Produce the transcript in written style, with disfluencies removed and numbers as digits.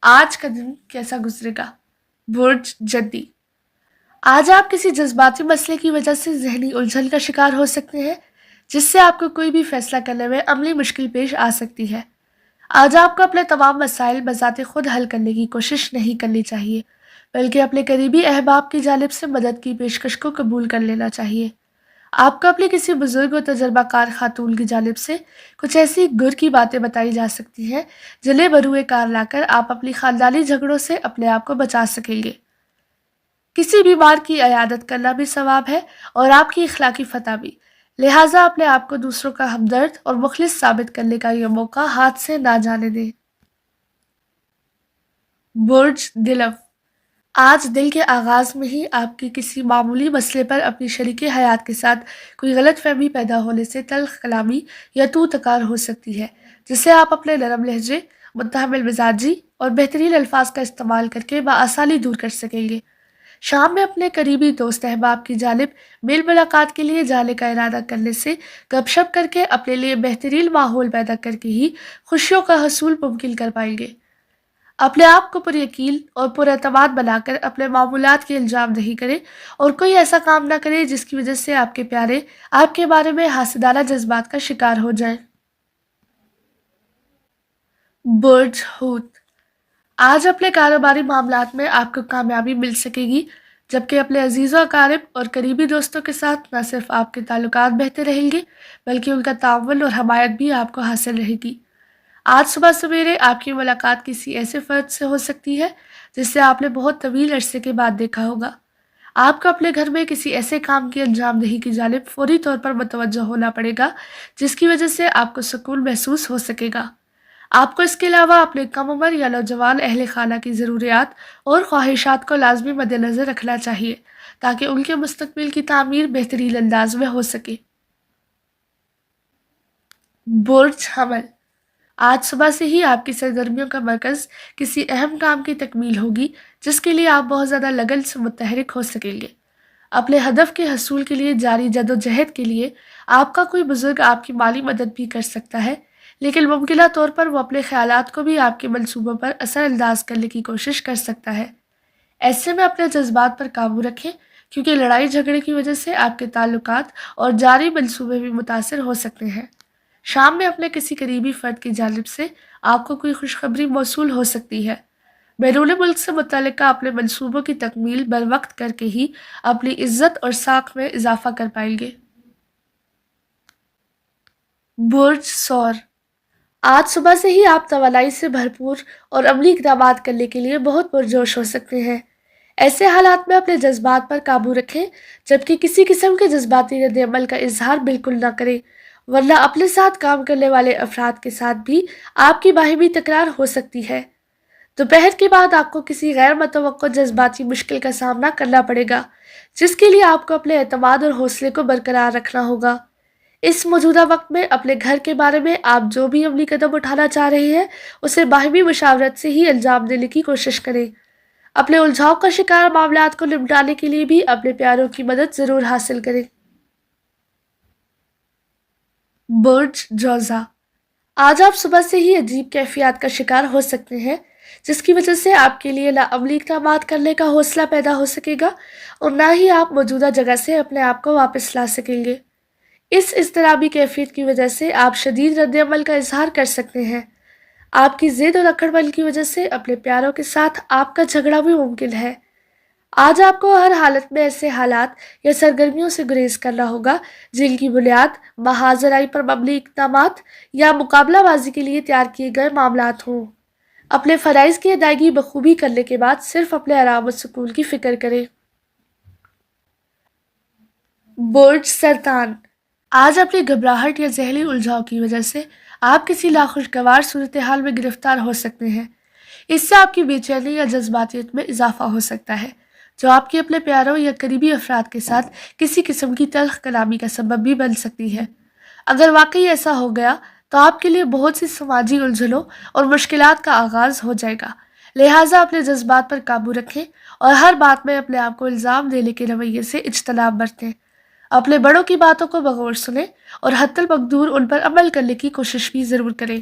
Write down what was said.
آج کا دن کیسا گزرے گا؟ برج جدی۔ آج آپ کسی جذباتی مسئلے کی وجہ سے ذہنی الجھن کا شکار ہو سکتے ہیں، جس سے آپ کو کوئی بھی فیصلہ کرنے میں عملی مشکل پیش آ سکتی ہے۔ آج آپ کو اپنے تمام مسائل بذات خود حل کرنے کی کوشش نہیں کرنی چاہیے، بلکہ اپنے قریبی احباب کی جانب سے مدد کی پیشکش کو قبول کر لینا چاہیے۔ آپ کو اپنی کسی بزرگ و تجربہ کار خاتون کی جانب سے کچھ ایسی گر کی باتیں بتائی جا سکتی ہیں جنہیں بروئے کار لا کر آپ اپنی خاندانی جھگڑوں سے اپنے آپ کو بچا سکیں گے۔ کسی بیمار کی عیادت کرنا بھی ثواب ہے اور آپ کی اخلاقی فتح بھی، لہٰذا اپنے آپ کو دوسروں کا ہمدرد اور مخلص ثابت کرنے کا یہ موقع ہاتھ سے نہ جانے دیں۔ برج دلو۔ آج دل کے آغاز میں ہی آپ کی کسی معمولی مسئلے پر اپنی شریک حیات کے ساتھ کوئی غلط فہمی پیدا ہونے سے تلخ کلامی یا تو تکار ہو سکتی ہے، جسے آپ اپنے نرم لہجے، متحمل مزاجی اور بہترین الفاظ کا استعمال کر کے بآسانی دور کر سکیں گے۔ شام میں اپنے قریبی دوست احباب کی جانب میل ملاقات کے لیے جانے کا ارادہ کرنے سے گپ شپ کر کے اپنے لیے بہترین ماحول پیدا کر کے ہی خوشیوں کا حصول ممکن کر پائیں گے۔ اپنے آپ کو پر یقین اور پر اعتماد بنا کر اپنے معمولات کی الزام نہیں کریں اور کوئی ایسا کام نہ کریں جس کی وجہ سے آپ کے پیارے آپ کے بارے میں حاسدانہ جذبات کا شکار ہو جائیں۔ برج حوت۔ آج اپنے کاروباری معاملات میں آپ کو کامیابی مل سکے گی، جبکہ اپنے عزیز و اقارب اور قریبی دوستوں کے ساتھ نہ صرف آپ کے تعلقات بہتر رہیں گے بلکہ ان کا تعاون اور حمایت بھی آپ کو حاصل رہے گی۔ آج صبح سویرے آپ کی ملاقات کسی ایسے فرد سے ہو سکتی ہے جس سے آپ نے بہت طویل عرصے کے بعد دیکھا ہوگا۔ آپ کو اپنے گھر میں کسی ایسے کام کی انجام دہی کی جانب فوری طور پر متوجہ ہونا پڑے گا جس کی وجہ سے آپ کو سکون محسوس ہو سکے گا۔ آپ کو اس کے علاوہ اپنے کم عمر یا نوجوان اہل خانہ کی ضروریات اور خواہشات کو لازمی مد نظر رکھنا چاہیے تاکہ ان کے مستقبل کی تعمیر بہترین انداز میں ہو سکے۔ برج حمل۔ آج صبح سے ہی آپ کی سرگرمیوں کا مرکز کسی اہم کام کی تکمیل ہوگی جس کے لیے آپ بہت زیادہ لگن سے متحرک ہو سکیں گے۔ اپنے ہدف کے حصول کے لیے جاری جدوجہد کے لیے آپ کا کوئی بزرگ آپ کی مالی مدد بھی کر سکتا ہے، لیکن ممکنہ طور پر وہ اپنے خیالات کو بھی آپ کے منصوبوں پر اثر انداز کرنے کی کوشش کر سکتا ہے۔ ایسے میں اپنے جذبات پر قابو رکھیں کیونکہ لڑائی جھگڑے کی وجہ سے آپ کے تعلقات اور جاری منصوبے بھی متاثر ہو سکتے ہیں۔ شام میں اپنے کسی قریبی فرد کی جانب سے آپ کو کوئی خوشخبری موصول ہو سکتی ہے۔ بیرون ملک سے متعلقہ اپنے منصوبوں کی تکمیل بروقت کر کے ہی اپنی عزت اور ساکھ میں اضافہ کر پائیں گے۔ برج ثور۔ آج صبح سے ہی آپ توانائی سے بھرپور اور عملی اقدامات کرنے کے لیے بہت پرجوش ہو سکتے ہیں۔ ایسے حالات میں اپنے جذبات پر قابو رکھیں جبکہ کسی قسم کے جذباتی رد عمل کا اظہار بالکل نہ کریں، ورنہ اپنے ساتھ کام کرنے والے افراد کے ساتھ بھی آپ کی باہمی تکرار ہو سکتی ہے۔ دوپہر کے بعد آپ کو کسی غیر متوقع جذباتی مشکل کا سامنا کرنا پڑے گا جس کے لیے آپ کو اپنے اعتماد اور حوصلے کو برقرار رکھنا ہوگا۔ اس موجودہ وقت میں اپنے گھر کے بارے میں آپ جو بھی عملی قدم اٹھانا چاہ رہے ہیں اسے باہمی مشاورت سے ہی انجام دینے کی کوشش کریں۔ اپنے الجھاؤ کا شکار معاملات کو نمٹانے کے لیے بھی اپنے پیاروں کی مدد ضرور حاصل کریں۔ برج جوزا۔ آج آپ صبح سے ہی عجیب کیفیات کا شکار ہو سکتے ہیں جس کی وجہ سے آپ کے لیے نہ عملی اقدامات کرنے کا حوصلہ پیدا ہو سکے گا اور نہ ہی آپ موجودہ جگہ سے اپنے آپ کو واپس لا سکیں گے۔ اس اضطرابی کیفیت کی وجہ سے آپ شدید رد عمل کا اظہار کر سکتے ہیں۔ آپ کی ضد اور اکڑ پن کی وجہ سے اپنے پیاروں کے ساتھ آپ کا جھگڑا بھی ممکن ہے۔ آج آپ کو ہر حالت میں ایسے حالات یا سرگرمیوں سے گریز کرنا ہوگا جن کی بنیاد محاذ رائی پر مبنی اقدامات یا مقابلہ بازی کے لیے تیار کیے گئے معاملات ہوں۔ اپنے فرائض کی ادائیگی بخوبی کرنے کے بعد صرف اپنے آرام و سکون کی فکر کریں۔ برج سرطان۔ آج اپنی گھبراہٹ یا ذہنی الجھاؤ کی وجہ سے آپ کسی ناخوشگوار صورتحال میں گرفتار ہو سکتے ہیں۔ اس سے آپ کی بے چینی یا جذباتیت میں اضافہ ہو سکتا ہے جو آپ کے اپنے پیاروں یا قریبی افراد کے ساتھ کسی قسم کی تلخ کلامی کا سبب بھی بن سکتی ہے۔ اگر واقعی ایسا ہو گیا تو آپ کے لیے بہت سی سماجی الجھنوں اور مشکلات کا آغاز ہو جائے گا، لہٰذا اپنے جذبات پر قابو رکھیں اور ہر بات میں اپنے آپ کو الزام دینے کے رویے سے اجتناب برتیں۔ اپنے بڑوں کی باتوں کو بغور سنیں اور حتی المقدور ان پر عمل کرنے کی کوشش بھی ضرور کریں۔